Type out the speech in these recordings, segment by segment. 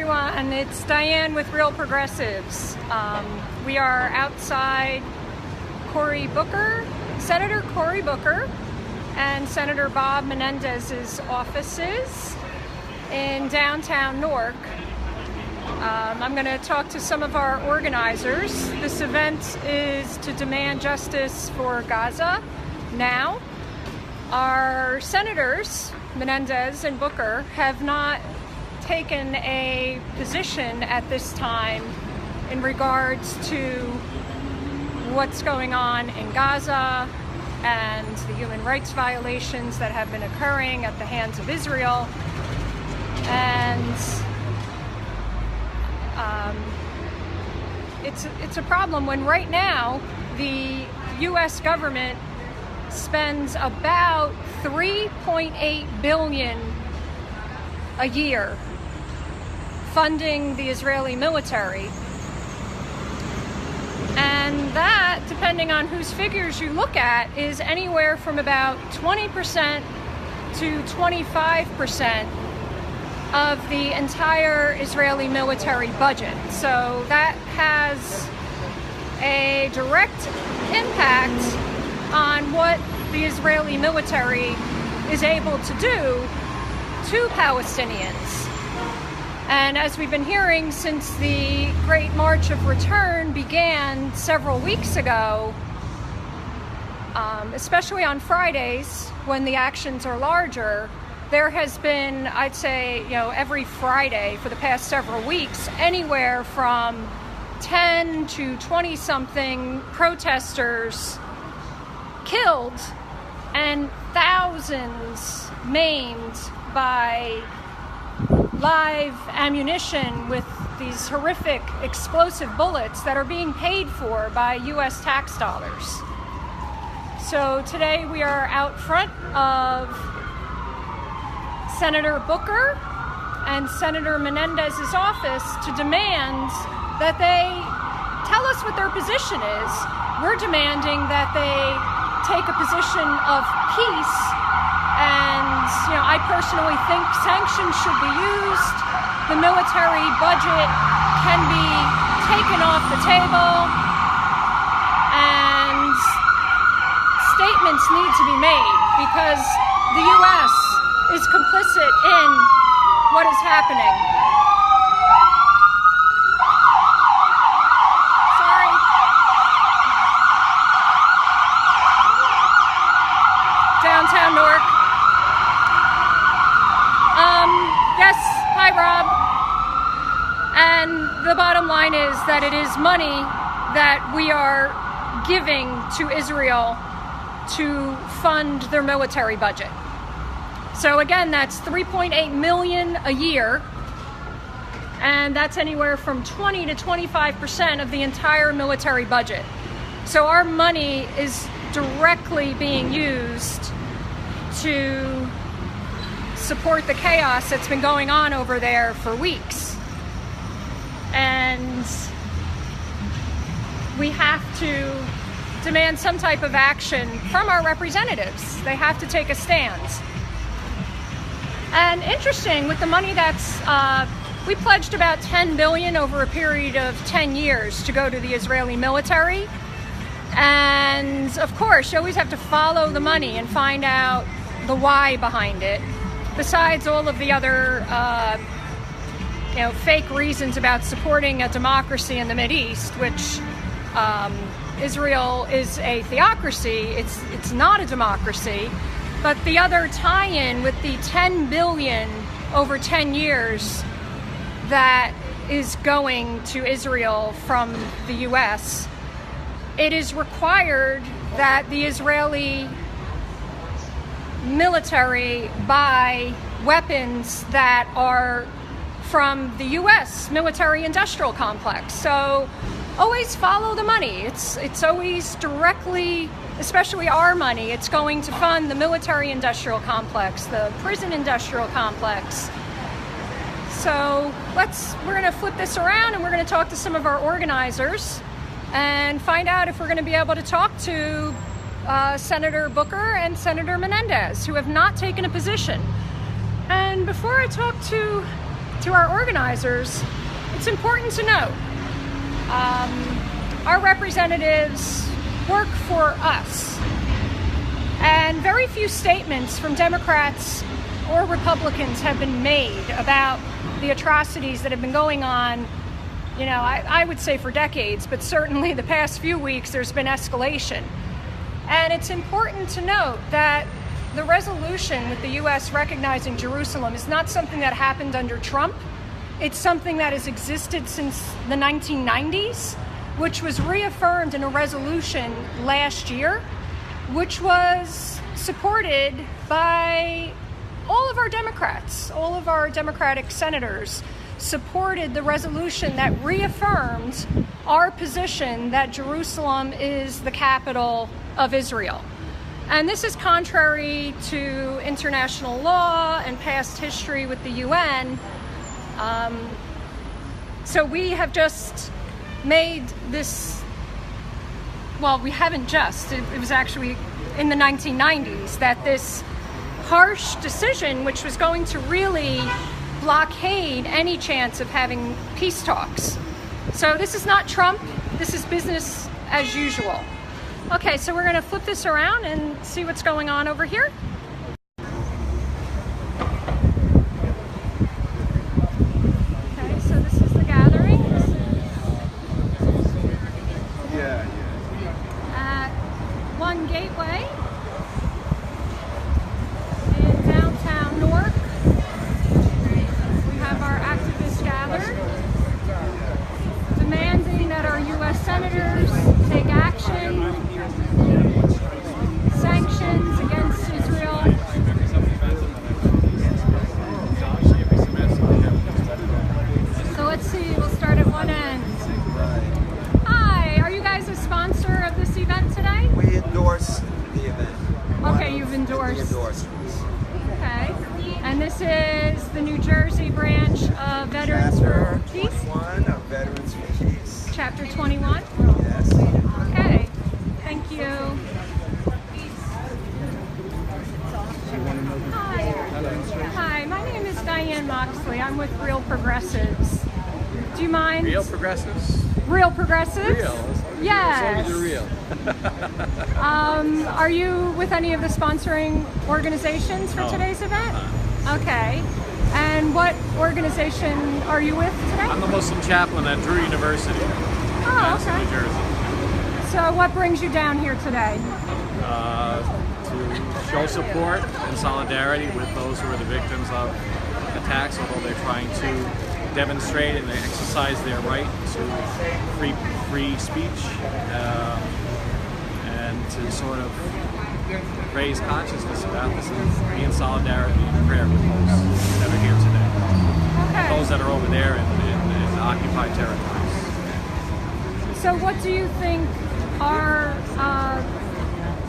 everyone, it's Diane with Real Progressives. We are outside Senator Cory Booker and Senator Bob Menendez's offices in downtown Newark. I'm going to talk to some of our organizers. This event is to demand justice for Gaza now. Our senators, Menendez and Booker, have not taken a position at this time in regards to what's going on in Gaza and the human rights violations that have been occurring at the hands of Israel. And it's a problem when right now the U.S. government spends about $3.8 billion a year funding the Israeli military. And that, depending on whose figures you look at, is anywhere from about 20% to 25% of the entire Israeli military budget. So that has a direct impact on what the Israeli military is able to do to Palestinians. And as we've been hearing since the Great March of Return began several weeks ago, especially on Fridays when the actions are larger, there has been, I'd say, every Friday for the past several weeks, anywhere from 10 to 20-something protesters killed and thousands maimed by live ammunition with these horrific explosive bullets that are being paid for by U.S. tax dollars. So today we are out front of Senator Booker and Senator Menendez's office to demand that they tell us what their position is. We're demanding that they take a position of peace. And, I personally think sanctions should be used. The military budget can be taken off the table. And statements need to be made because the U.S. is complicit in what is happening. Sorry. Downtown Newark. Yes, hi Rob. And the bottom line is that it is money that we are giving to Israel to fund their military budget. So again, that's $3.8 million a year, and that's anywhere from 20 to 25% of the entire military budget. So our money is directly being used to support the chaos that's been going on over there for weeks. And we have to demand some type of action from our representatives. They have to take a stand. And interesting, with the money that's, we pledged about $10 billion over a period of 10 years to go to the Israeli military. And of course, you always have to follow the money and find out the why behind it. Besides all of the other, fake reasons about supporting a democracy in the Mideast, which Israel is a theocracy, it's not a democracy. But the other tie-in with the $10 billion over 10 years that is going to Israel from the U.S., it is required that the Israeli military buy weapons that are from the U.S. military-industrial complex. So always follow the money. It's always directly, especially our money, it's going to fund the military-industrial complex, the prison-industrial complex. So we're going to flip this around and we're going to talk to some of our organizers and find out if we're going to be able to talk to Senator Booker and Senator Menendez, who have not taken a position. And before I talk to to our organizers, it's important to note our representatives work for us, and very few statements from Democrats or Republicans have been made about the atrocities that have been going on, you know, I would say for decades, but certainly the past few weeks there's been escalation. And it's important to note that the resolution with the U.S. recognizing Jerusalem is not something that happened under Trump. It's something that has existed since the 1990s, which was reaffirmed in a resolution last year, which was supported by all of our Democrats. All of our Democratic senators supported the resolution that reaffirmed our position that Jerusalem is the capital of Israel. And this is contrary to international law and past history with the UN. So we have just made this, well, we haven't just, it was actually in the 1990s that this harsh decision, which was going to really blockade any chance of having peace talks. So this is not Trump, this is business as usual. Okay, so we're going to flip this around and see what's going on over here. Okay, so this is the gathering. At One Gateway in downtown Newark. We have our activists gathered, demanding that our U.S. senators take action, sanctions against Israel. So let's see, we'll start at one end. Hi, are you guys a sponsor of this event today? We endorse the event. Okay, you've endorsed. Okay, and this is the New Jersey branch of Veterans for Peace? Chapter 21 of Veterans for Peace. Chapter 21? Yes. Okay, thank you. Hi, my name is Diane Moxley. I'm with Real Progressives. Do you mind? Real Progressives? Real Progressives? Real? Yes. As long as you're real. Are you with any of the sponsoring organizations for No. today's event? Okay. And what organization are you with today? I'm the Muslim chaplain at Drew University in Oh, New okay. Jersey. So what brings you down here today? To show support and solidarity with those who are the victims of attacks, although they're trying to demonstrate and exercise their right to free speech, and to sort of raise consciousness about this and be in solidarity and prayer with those that are here today. Okay. Those that are over there in occupied territories. So what do you think our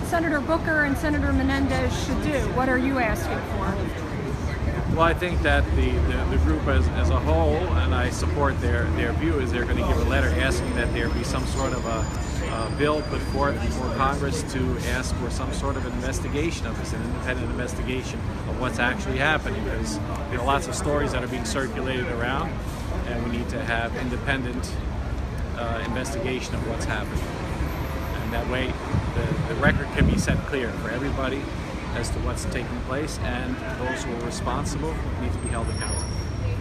Senator Booker and Senator Menendez should do? What are you asking for? Well, I think that the group as a whole, and I support their view, is they're going to give a letter asking that there be some sort of a bill put forth before Congress to ask for some sort of investigation of this, an independent investigation of what's actually happening, because there are lots of stories that are being circulated around, and we need to have independent investigation of what's happening. And that way the record can be set clear for everybody as to what's taking place, and those who are responsible need to be held accountable.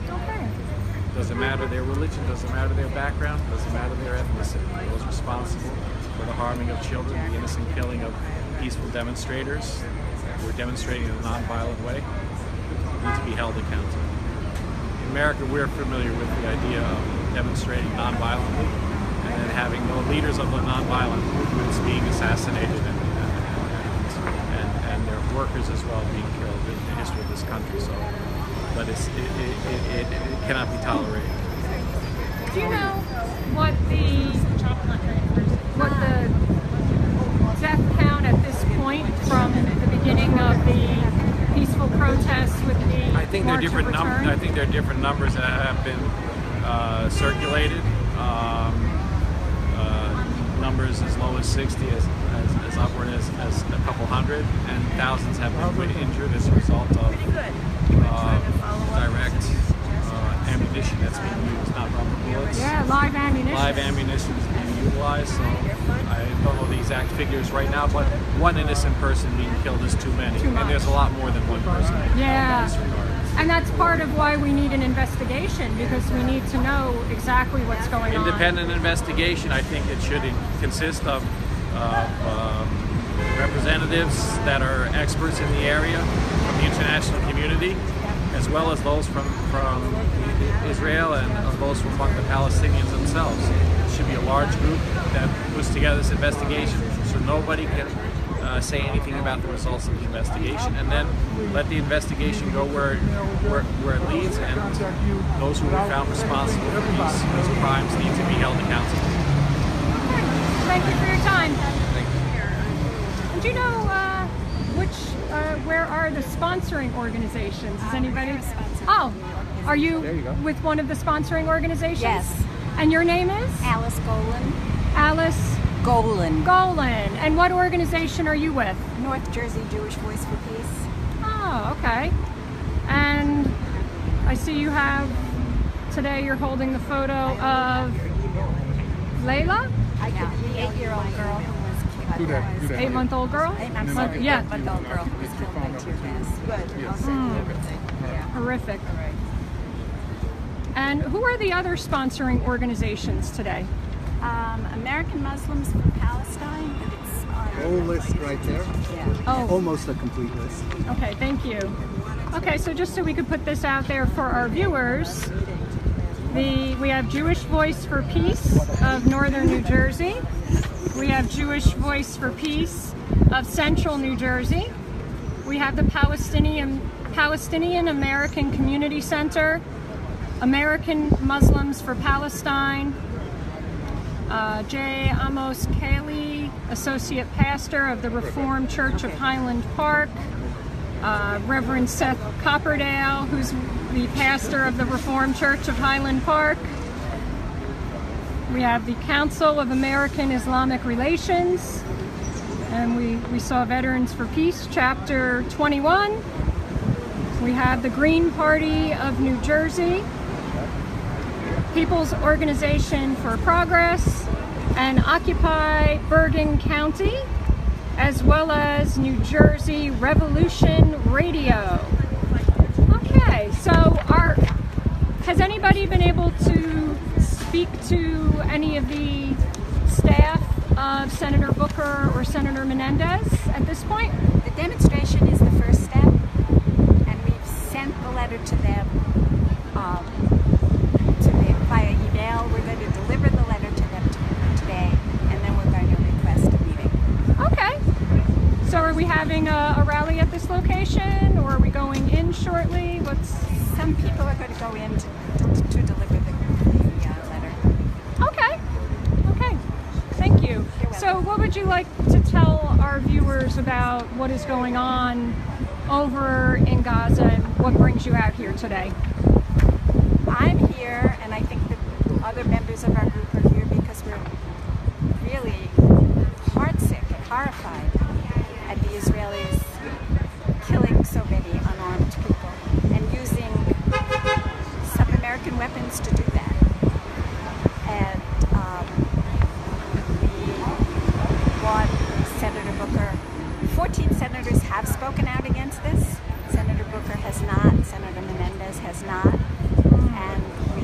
Okay. Doesn't matter their religion, doesn't matter their background, doesn't matter their ethnicity. Those responsible for the harming of children, the innocent killing of peaceful demonstrators who are demonstrating in a non-violent way, need to be held accountable. In America, we're familiar with the idea of demonstrating non-violently and then having the leaders of the non-violent movements being assassinated and their workers as well being killed in the history of this country. So, but it cannot be tolerated. Do you know what the death count at this point from the beginning of the peaceful protests with the I think there are different numbers. I think there are different numbers that have been circulated. Numbers as low as 60, as upward as a couple hundred, and thousands have been injured as a result of direct bullets being used, not rubber bullets. Yeah, live ammunition. Live ammunition is being utilized, so I don't know the exact figures right now, but one innocent person being killed is too many. Too much. And there's a lot more than one person being killed Yeah. in this regard. And that's part of why we need an investigation, because we need to know exactly what's going on. Independent investigation, I think it should consist of representatives that are experts in the area from the international community, as well as those from Israel and those from among the Palestinians themselves. It should be a large group that puts together this investigation, so nobody can say anything about the results of the investigation, and then let the investigation go where it leads, and those who are found responsible for these crimes need to be held accountable. Thank you for your time. Thank you. And do you know where are the sponsoring organizations? Is anybody? Oh, are you with one of the sponsoring organizations? Yes. And your name is? Alice Golan. Alice Golan. Golan. And what organization are you with? North Jersey Jewish Voice for Peace. Oh, okay. And I see you have, today you're holding the photo of Layla? The 8-year-old girl who was killed. 8-month-old girl? I'm sorry, Yeah. 8-month-old girl who was killed by tear gas. Horrific. And who are the other sponsoring organizations today? American Muslims for Palestine. It's Whole list right there. yeah. Oh, Almost a complete list. okay, thank you. Okay, so just so we could put this out there for our viewers, we have Jewish Voice for Peace of Northern New Jersey. We have Jewish Voice for Peace of Central New Jersey. We have the Palestinian American Community Center, American Muslims for Palestine, J. Amos Cayley, Associate Pastor of the Reformed Church of Highland Park, Reverend Seth Copperdale, who's the pastor of the Reformed Church of Highland Park. We have the Council of American Islamic Relations, and we saw Veterans for Peace, Chapter 21. We have the Green Party of New Jersey, People's Organization for Progress, and Occupy Bergen County, as well as New Jersey Revolution Radio. Okay, so has anybody been able to speak to any of the staff of Senator Booker or Senator Menendez at this point? The demonstration is the first step, and we've sent the letter to them via email. We're going to deliver the letter to them today, and then we're going to request a meeting. Okay. So are we having a rally at this location, or are we going in shortly? Some people are going to go in to deliver the letter. Okay. Okay. Thank you. So what would you like to tell our viewers about what is going on over in Gaza and what brings you out here today? I'm here, and I think that other members of our group are here because we're really heartsick and horrified at the Israelis killing so many unarmed people and using sub-American weapons to do that. And we want Senator Booker. 14 senators have spoken out against this. Senator Booker has not. Senator Menendez has not. And we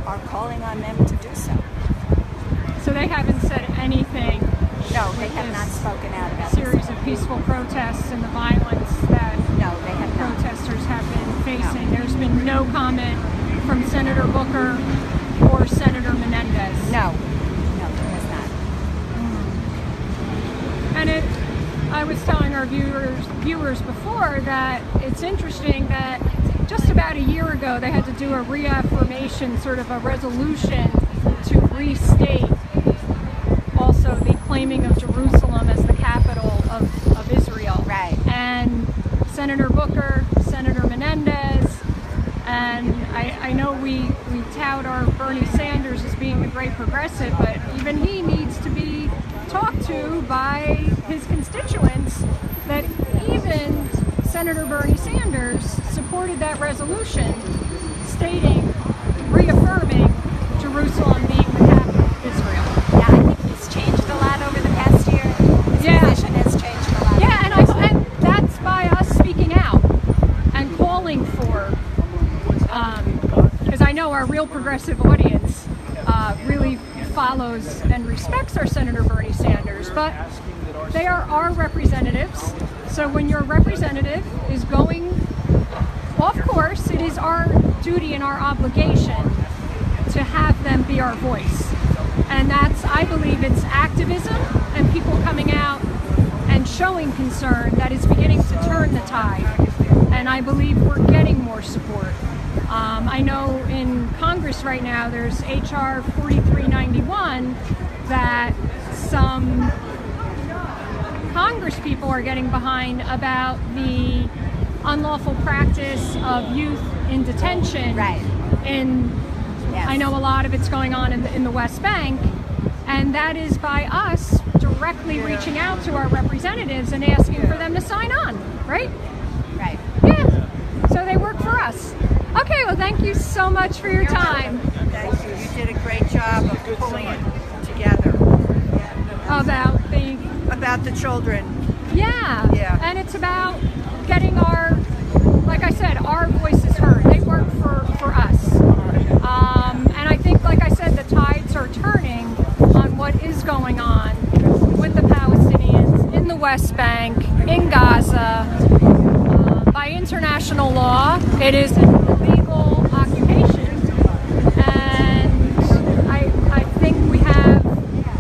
are calling on them to do so. So they haven't said anything. No, they have not spoken out about a series of peaceful protests and the violence that they have not. Protesters have been facing. No. There's been no comment from Senator Booker or Senator Menendez. No, there has not. And I was telling our viewers before that it's interesting that just about a year ago they had to do a reaffirmation, sort of a resolution to restate also the claiming of Jerusalem as the capital of Israel. Right. And Senator Booker, Senator Menendez, and I know we tout our Bernie Sanders as being a great progressive, but even he needs to be talked to by his constituents, that even Senator Bernie Sanders supported that resolution stating know our real progressive audience really follows and respects our Senator Bernie Sanders, but they are our representatives. So when your representative is going off course, it is our duty and our obligation to have them be our voice. And that's, I believe, it's activism and people coming out and showing concern that is beginning to turn the tide. And I believe we're getting more support. I know in Congress right now there's HR 4391 that some Congress people are getting behind about the unlawful practice of youth in detention. Right. Yes. I know a lot of it's going on in the West Bank, and that is by us directly reaching out to our representatives and asking for them to sign on, right? Right. Yeah. So they work for us. Okay, well, thank you so much for your time. Thank you. You did a great job of pulling it together. About the children. Yeah. Yeah. And it's about getting our, like I said, our voices heard. They work for us. And I think, like I said, the tides are turning on what is going on with the Palestinians in the West Bank, in Gaza. By international law, it is an illegal occupation. And I think we have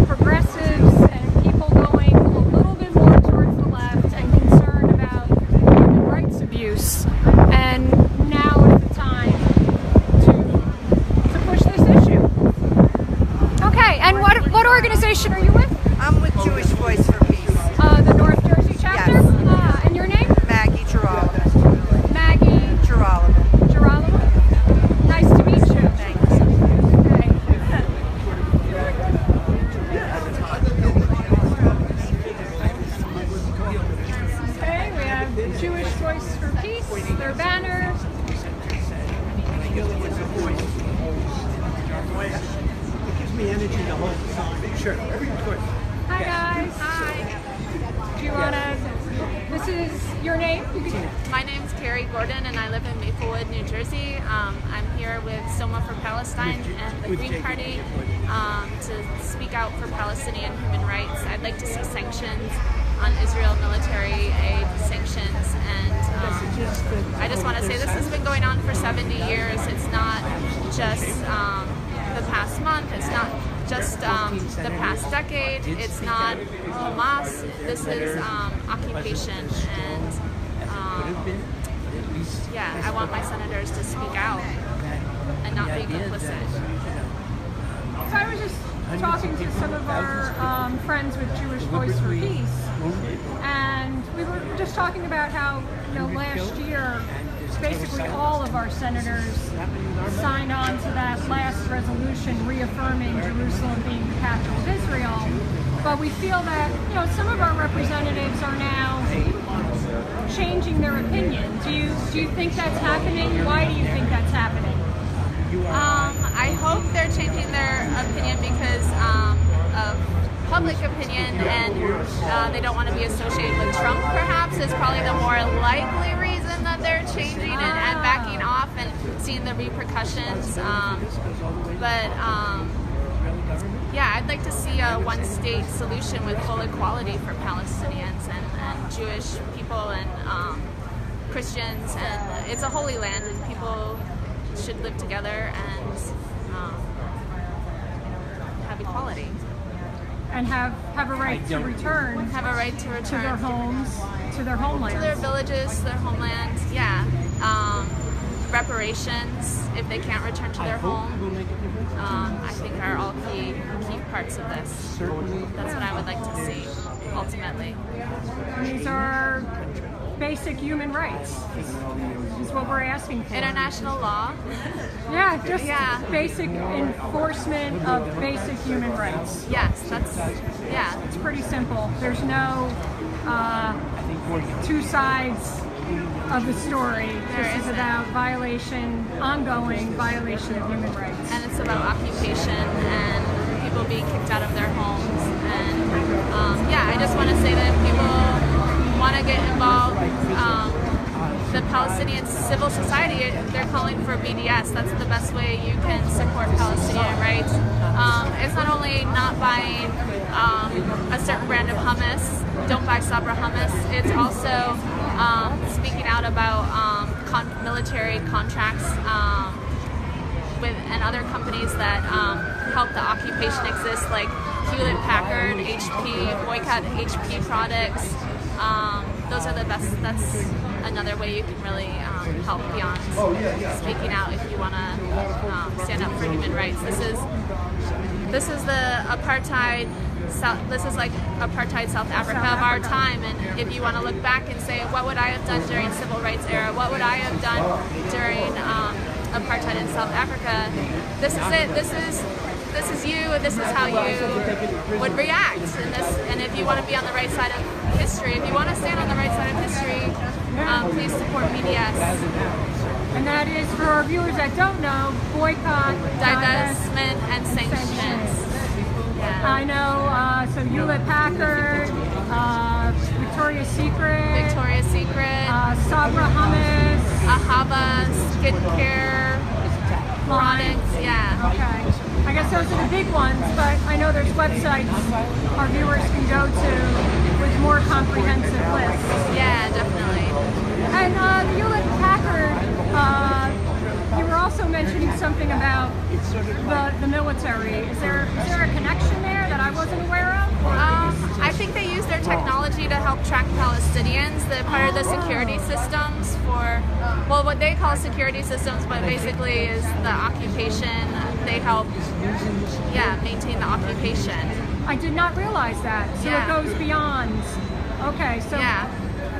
progressives and people going a little bit more towards the left and concerned about human rights abuse. And now is the time to push this issue. Okay, and what organization are you with? I'm with Jewish Voice for Peace. The North Jersey chapter? Yes. And your name? Maggie Giraldo. Maggie Giraldo. Giraldo? Nice to meet you. Thanks. Okay. Okay, we have Jewish Voice for Peace, their banner. It gives me energy to hold the song. Sure. Of course. Hi guys. Hi. Do you wanna? This is your name? My name's Carrie Gordon and I live in Maplewood, New Jersey. I'm here with Soma for Palestine and the Green Party to speak out for Palestinian human rights. I'd like to see sanctions on Israel military aid sanctions, and I just want to say this has been going on for 70 years. It's not just the past month, it's not just the past decade, it's not Hamas, this is occupation, and yeah, I want my senators to speak out and not be complicit. So I was just talking to some of our friends with Jewish Voice for Peace, and we were just talking about how, last year basically all of our senators signed on to that last resolution reaffirming Jerusalem being the capital of Israel. But we feel that, some of our representatives are now changing their opinion. Do you think that's happening? Why do you think that's happening? I hope they're changing their opinion because of public opinion, and they don't want to be associated with Trump, perhaps, is probably the more likely reason that they're changing and backing off and seeing the repercussions. Yeah, I'd like to see a one-state solution with full equality for Palestinians and Jewish people and Christians, and it's a holy land and people should live together and have equality. And have a right to return. Have a right to return to their homes, to their homelands. To their villages, their homelands, yeah. Reparations, if they can't return to their home, I think are all key parts of this. That's what I would like to see, ultimately. These are basic human rights, is what we're asking for. International law. Yeah, just basic enforcement of basic human rights. Yes, It's pretty simple. There's no two sides of the story. This is about ongoing violation of human rights. And it's about occupation and people being kicked out of their homes. And I just want to say that if people want to get involved the Palestinian civil society, they're calling for BDS. That's the best way you can support Palestinian rights. It's not only not buying a certain brand of hummus, don't buy Sabra hummus, it's also speaking out about military contracts and other companies that help the occupation exist, like Hewlett Packard, HP, boycott HP products. Those are the best. That's another way you can really help beyond speaking out if you want to stand up for human rights. This is the apartheid. This is like apartheid South Africa of our time, and if you want to look back and say, what would I have done during civil rights era? What would I have done during apartheid in South Africa? This is it. This is you. This is how you would react. And if you want to be on the right side of history, if you want to stand on the right side of history, please support BDS. And that is, for our viewers that don't know, boycott, Divestment and sanctions. Yeah. I know, so Hewlett Packard, Victoria's Secret, Sabra hummus, Ahava skincare products, yeah. Okay. I guess those are the big ones, but I know there's websites our viewers can go to with more comprehensive lists. Yeah, definitely. And the Hewlett Packard, you were also mentioning something about the military. Is there a connection there that I wasn't aware of? I think they use their technology to help track Palestinians. They're part of the security systems for, well, what they call security systems, but basically is the occupation. They help, maintain the occupation. I did not realize that. So it goes beyond. Okay, so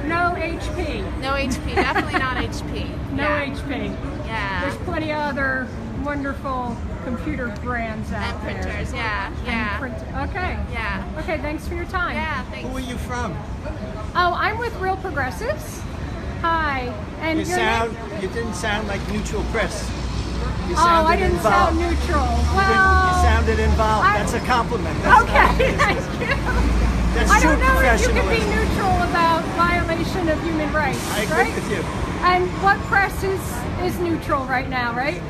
no HP. No HP, definitely not HP. No HP. Yeah. There's plenty of other wonderful computer brands out and printers, there. Okay. Yeah. Okay, thanks for your time. Yeah, thanks. Who are you from? Oh, I'm with Real Progressives. Hi. And You didn't sound like neutral press. You I didn't involved. sound neutral. You Well, sounded involved. That's a compliment. That's okay, thank you. That's I true don't know if you can be professionalism. neutral about violation of human rights, I agree right? with you. And what press is neutral right now, right?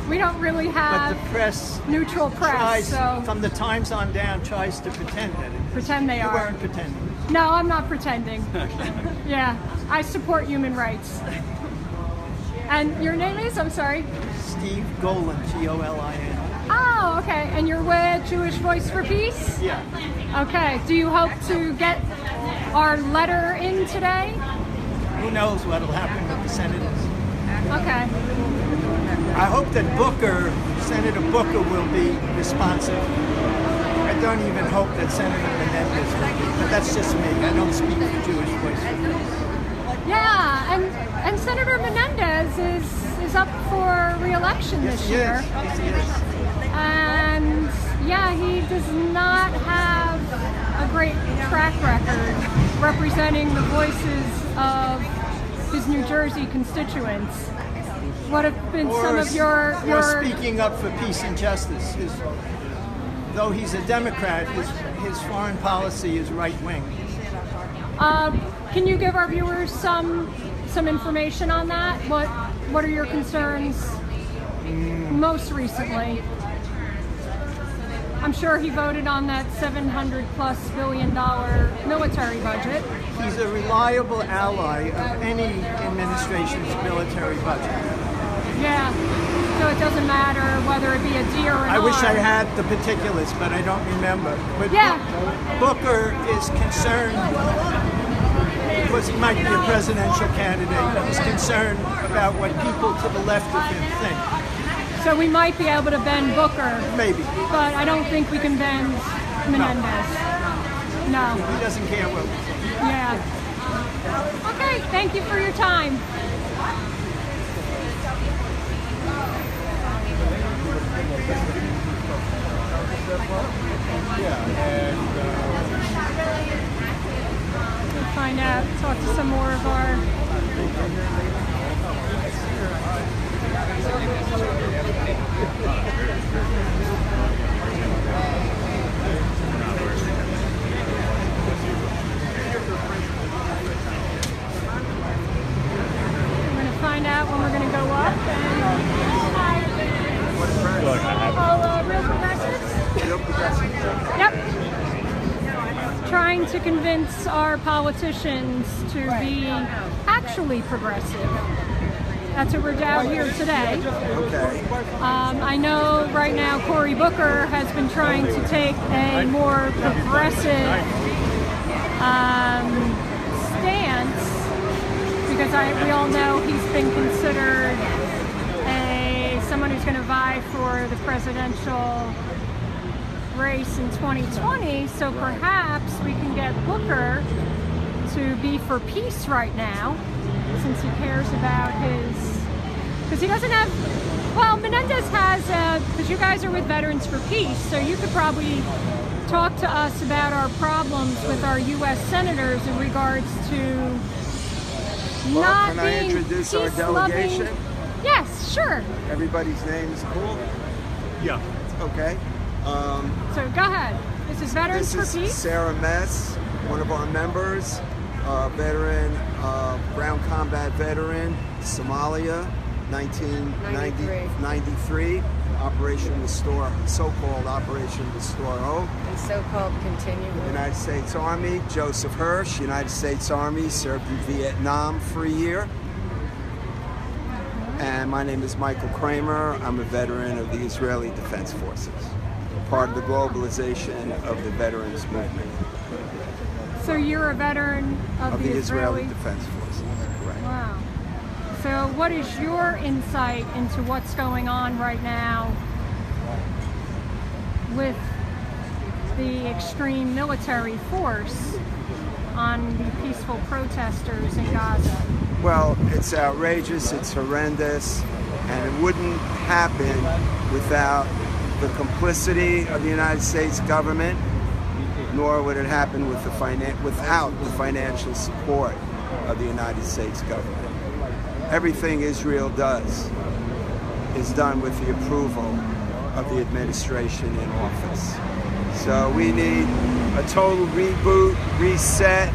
We don't really But have the press neutral press, tries, so from the Times on down, tries to pretend that it is. pretend they You are. weren't pretending. No, I'm not pretending. Yeah, I support human rights. And your name is? I'm sorry. Steve Golan, Golin. Oh, okay. And you're with Jewish Voice for Peace? Yeah. Okay. Do you hope to get our letter in today? Who knows what'll happen with the senators? Okay. I hope that Senator Booker will be responsive. I don't even hope that Senator Menendez will be, but that's just me. I don't speak for Jewish Voice for Peace. Yeah, and Senator Menendez is up for re-election Yes, this he year. is. Yes, he is. And yeah, he does not have a great track record representing the voices of his New Jersey constituents. What have been some of your or speaking up for peace and justice? Though he's a Democrat, his foreign policy is right wing. Can you give our viewers some information on that? What are your concerns most recently? I'm sure he voted on that $700+ billion military budget. He's a reliable ally of any administration's military budget. Yeah, so it doesn't matter whether it be a D or an I wish R. I had the particulars, but I don't remember. But Yeah. Booker is concerned, because he might be a presidential candidate, he's concerned about what people to the left of him think. So we might be able to bend Booker, Maybe. but I don't think we can bend Menendez. No. He doesn't care what we think. Yeah. Okay, thank you for your time. We'll find out, talk to some more of our to convince our politicians to be actually progressive. That's what we're down here today. Okay. I know right now Cory Booker has been trying to take a more progressive stance, because we all know he's been considered someone who's going to vie for the presidential race in 2020. So perhaps we can get Booker to be for peace right now, since he cares about because he doesn't have, well, Menendez has, because you guys are with Veterans for Peace, so you could probably talk to us about our problems with our U.S. senators in regards to not Can I being introduce our peace-loving. delegation? Yes, sure. Everybody's name is cool? Yeah. Okay. So go ahead. This is Veterans This for is Peace. Sarah Mess, one of our members, veteran, ground combat veteran, Somalia, 1993, Operation Restore, so-called Operation Restore Hope. And so-called continuum. United States Army, Joseph Hirsch, United States Army, served in Vietnam for a year. And my name is Michael Kramer. I'm a veteran of the Israeli Defense Forces, part of the globalization of the veterans movement. So you're a veteran of the Israeli Defense Forces, correct. Wow. So what is your insight into what's going on right now with the extreme military force on the peaceful protesters in Gaza? Well, it's outrageous, it's horrendous, and it wouldn't happen without the complicity of the United States government, nor would it happen with without the financial support of the United States government. Everything Israel does is done with the approval of the administration in office. So we need a total reboot, reset,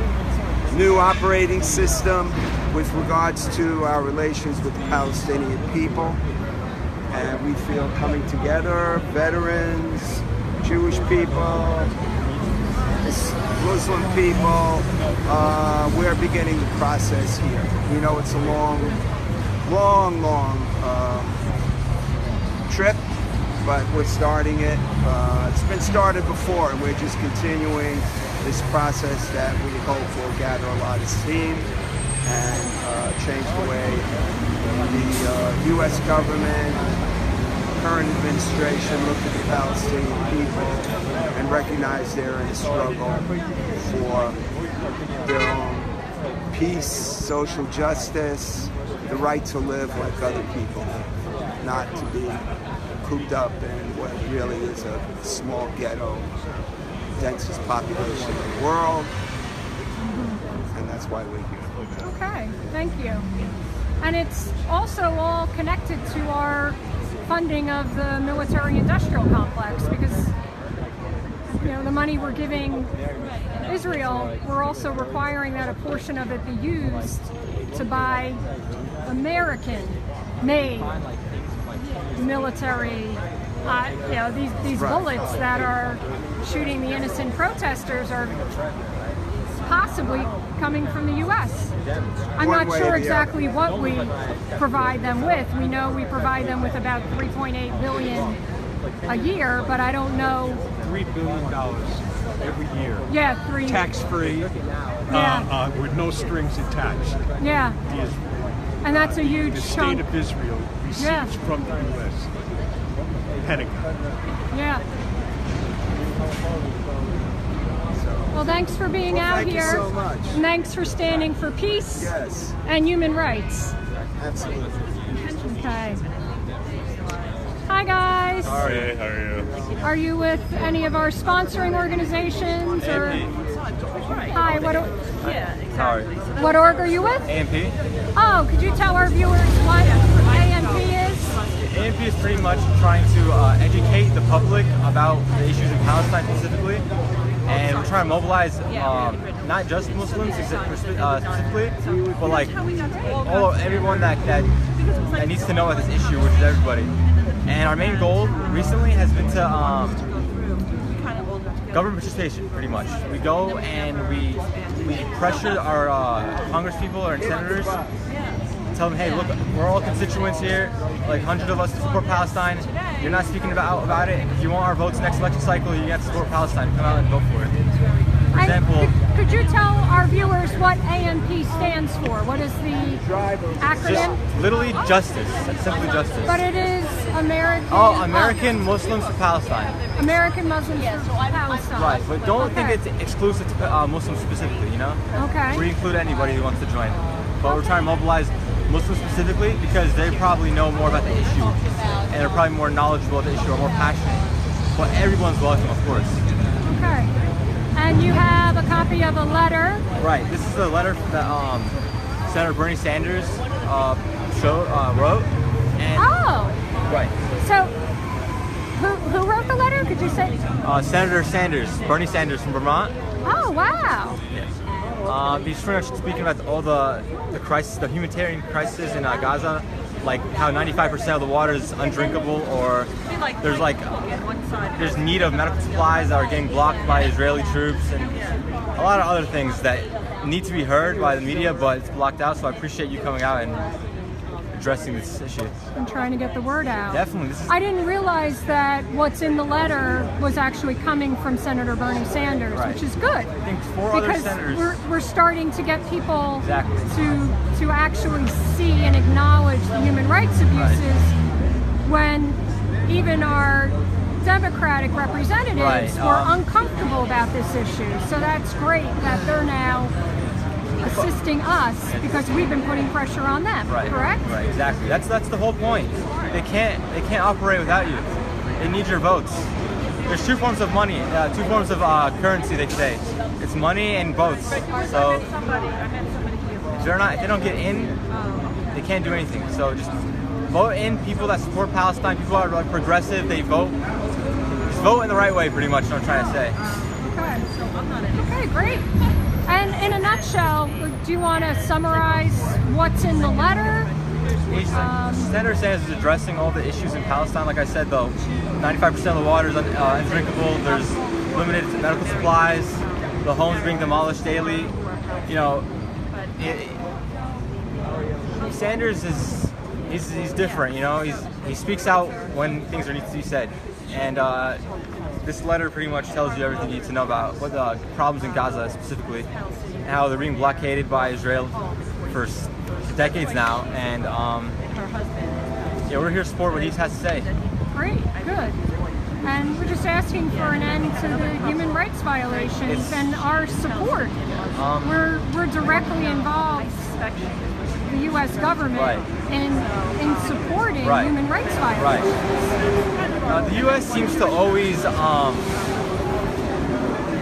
new operating system with regards to our relations with the Palestinian people. And we feel coming together, veterans, Jewish people, Muslim people, we're beginning the process here. We know it's a long trip, but we're starting it. It's been started before, and we're just continuing this process that we hope will gather a lot of steam and change the way the U.S. government, current administration look at the Palestinian people and recognize they're in a struggle for their own peace, social justice, the right to live like other people, not to be cooped up in what really is a small ghetto, densest population in the world, and that's why we're here. Okay, thank you. And it's also all connected to our funding of the military-industrial complex, because the money we're giving Israel, we're also requiring that a portion of it be used to buy American-made military. These bullets that are shooting the innocent protesters are possibly coming from the U.S. I'm not sure exactly what we provide them with. We know we provide them with about $3.8 billion a year, but I don't know. $3 billion every year. Yeah, tax-free, with no strings attached. Yeah. And that's a huge the chunk. state of Israel receives from the U.S. Pentagon. Yeah. Well, thanks for being out thank here. Thank you so much. And thanks for standing for peace and human rights. Absolutely. Okay. Hi, guys. Hi, how are you? Are you with any of our sponsoring organizations? Or? Hi, what org are you with? AMP. Oh, could you tell our viewers what AMP is? AMP is pretty much trying to educate the public about the issues in Palestine specifically. And we're trying to mobilize not just Muslims specifically, but like everyone that needs to know about this issue, which is everybody. And our main goal recently has been to government participation, pretty much. We go and we pressure our congresspeople or senators, tell them, hey, look, we're all constituents here, like 100 of us to support Palestine. You're not speaking about it. If you want our votes next election cycle, you have to support Palestine. Come out and vote for it. For example, could you tell our viewers what AMP stands for? What is the acronym? just literally justice. That's simply justice. But it is American. Oh, American Muslims for Palestine. American Muslims for Palestine. Right, but don't think it's exclusive to Muslims specifically, you know? Okay. We include anybody who wants to join. But we're trying to mobilize Muslims specifically because they probably know more about the issue. And they're probably more knowledgeable about the issue or more passionate. But everyone's welcome, of course. Okay. And you have a copy of a letter. Right, this is a letter that Senator Bernie Sanders wrote. And right. So, who wrote the letter? Could you say? Senator Sanders, Bernie Sanders from Vermont. Oh, wow. Yes. He's pretty much speaking about all the crisis, the humanitarian crisis in Gaza, like how 95% of the water is undrinkable, or there's need of medical supplies that are getting blocked by Israeli troops, and a lot of other things that need to be heard by the media, but it's blocked out. So I appreciate you coming out and addressing this issue. And trying to get the word out. Definitely. I didn't realize that what's in the letter was actually coming from Senator Bernie Sanders, which is good. I think 4 other senators. We're starting to get people Exactly. to actually see and acknowledge the human rights abuses when even our Democratic representatives were uncomfortable about this issue. So that's great that they're now assisting us because we've been putting pressure on them. Correct? Right. Exactly. That's the whole point. They can't operate without you. They need your votes. There's 2 forms of money, 2 forms of currency. They say it's money and votes. So if they don't get in, they can't do anything. So just vote in people that support Palestine. People are like progressive. They vote. Just vote in the right way, pretty much. What I'm trying to say. Okay, great. And in a nutshell, do you want to summarize what's in the letter? Senator Sanders is addressing all the issues in Palestine. Like I said, though, 95% of the water is undrinkable. There's limited medical supplies. The homes being demolished daily. You know, Sanders he's different. You know, he speaks out when things need to be said, and this letter pretty much tells you everything you need to know about what the problems in Gaza specifically, and how they're being blockaded by Israel for decades now, and we're here to support what he has to say. Great, good. And we're just asking for an end to the human rights violations and our support. We're directly involved, the U.S. government, in supporting human rights violations. The U.S. seems to always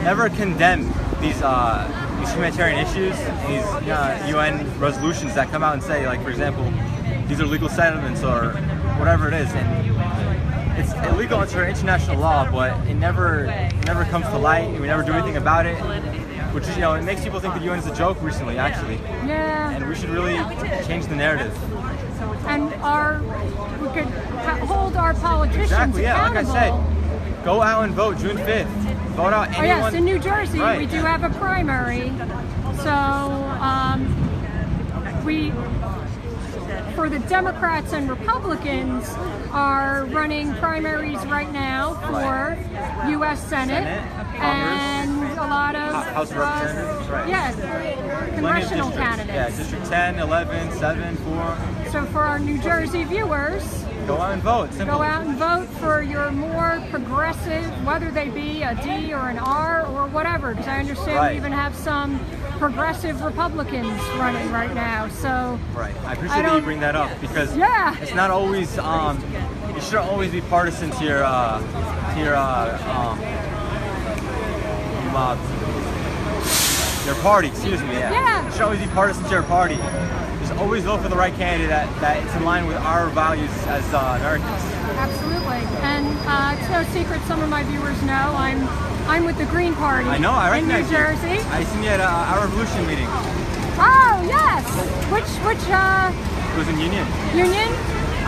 never condemn these humanitarian issues, these UN resolutions that come out and say, like, for example, these are legal settlements or whatever it is, and it's illegal under international law, but it never comes to light, and we never do anything about it, which is, it makes people think the UN is a joke recently, actually. Yeah. And we should really change the narrative. And we could hold our politicians accountable. Like I said, go out and vote June 5th. Vote out anyone. Oh yes, in New Jersey we do have a primary. So for the Democrats and Republicans, are running primaries right now for U.S. Senate and a lot of House of Representatives. Yes, congressional candidates. Yeah, District 10, 11, 7, 4. So for our New Jersey viewers, go out and vote. Simple. Go out and vote for your more progressive, whether they be a D or an R or whatever, because I understand we even have some progressive Republicans running right now. So I appreciate that you bring that up, because it's not always you shouldn't always be partisan to your party. Excuse me. You should always be partisan to your party. Just always vote for the right candidate that is in line with our values as Americans. Absolutely. And it's no secret, some of my viewers know I'm with the Green Party. I know, I recognize in New Jersey. I seen you at our Revolution meeting. Oh yes. Which It was in Union. Union?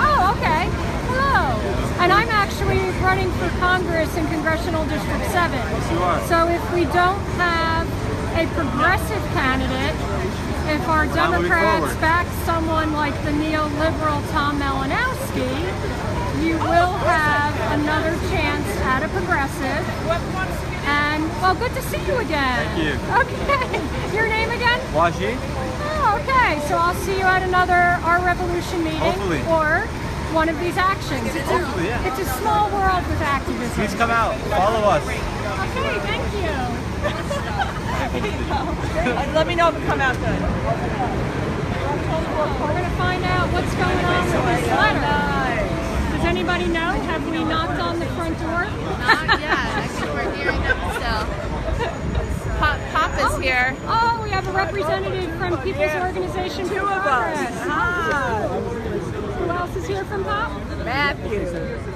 Oh, okay. Hello. And I'm actually running running for Congress in Congressional District 7. Yes, you are. So if we don't have a progressive candidate, if our Democrats back someone like the neoliberal Tom Malinowski, you will have another chance at a progressive. And, well, good to see you again. Thank you. Okay. Your name again? Waji? Oh, okay. So I'll see you at another Our Revolution meeting. Hopefully. Or one of these actions. Hopefully, yeah. It's a small world with activism. Please come out. Follow us. Okay, thank you. Let me know if you come out good. We're going to find out what's going on with this letter. Does anybody know? Have we knocked on the front door? Not yet. Actually, we're hearing them still. Pop is here. Oh, we have a representative from People's Organization for Progress. Who else is here from POP? Matthew.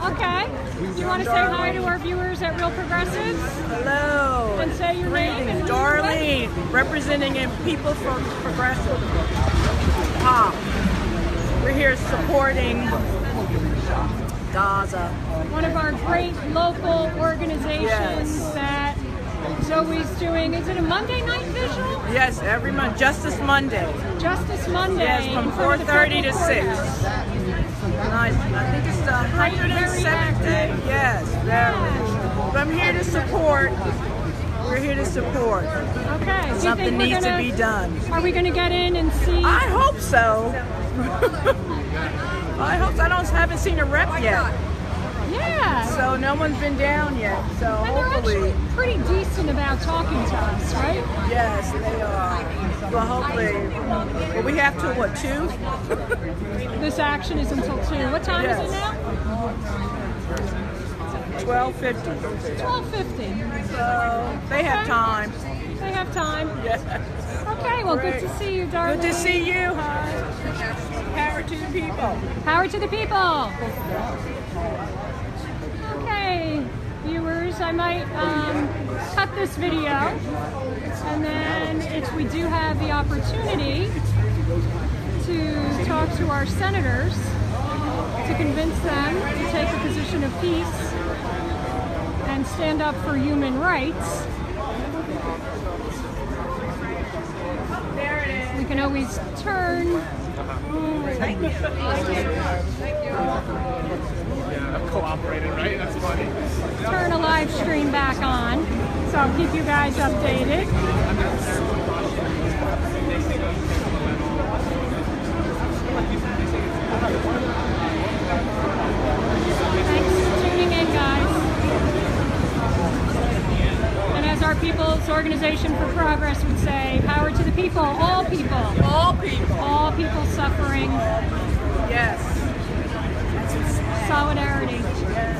Okay. Do you want to say hi to our viewers at Real Progressives? Hello. And say your name and who you're with? Darlene, representing People for Progressive. We're here supporting Gaza. One of our great local organizations that is always doing, is it a Monday night vigil? Yes, every month. Justice Monday. Justice Monday. Yes, from 4:30 to 6. Nice. I think it's the 107th day. Yes, very. But I'm here to support. We're here to support. Okay. So Something needs to be done. Are we going to get in and see? I hope so. I hope so. Haven't seen a rep yet. Yeah. So no one's been down yet. So And they're hopefully. actually pretty decent about talking to us, right? Yes, they are. Well, hopefully. Well, we have to, what, 2? This action is until 2. What time is it now? 12:50. 12:50. So they have time. They have time. Yes. Okay, well, Great. good to see you, darling. Good to see you, huh? Power to the people. Power to the people. Okay, viewers, I might cut this video, and then if we do have the opportunity to talk to our senators to convince them to take a position of peace and stand up for human rights, we can always turn. Thank you. Cooperated, right? That's funny. Turn a live stream back on, so I'll keep you guys updated. Thanks for tuning in, guys. And as our People's Organization for Progress would say, power to the people, all people. All people. All people suffering. Yes. Solidarity. Yes.